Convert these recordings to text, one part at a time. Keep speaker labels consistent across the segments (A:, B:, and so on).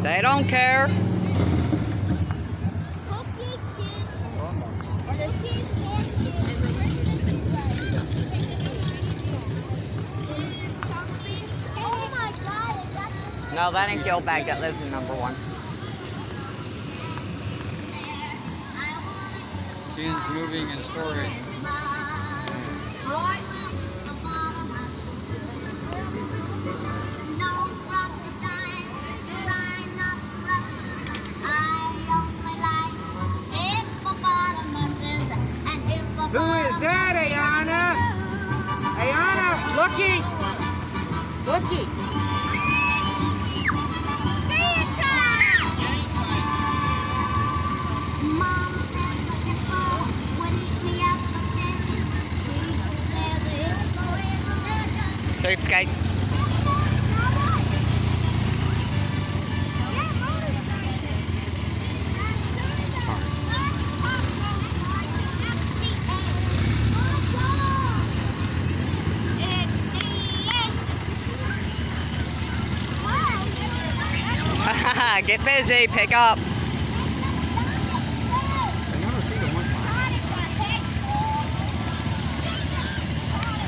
A: They don't care. No, that ain't Gil Bag that lives in number 1.
B: Bins moving and storage.
C: Who is that, Ayana? Ayana, looky! Looky!
A: Cheapskate. Get busy, pick up.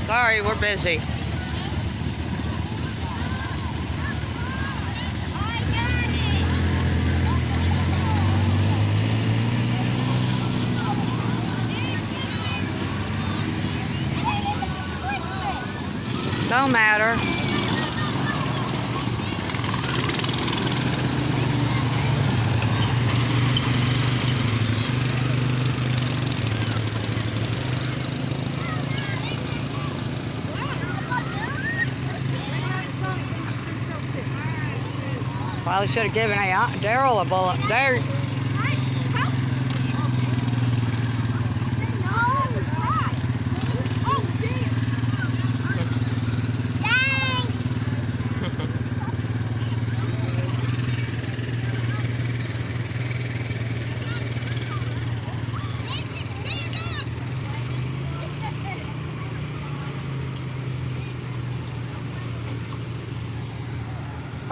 A: Sorry, we're busy. Don't matter. Probably should have given Daryl a bullet. There.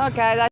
A: Okay, that's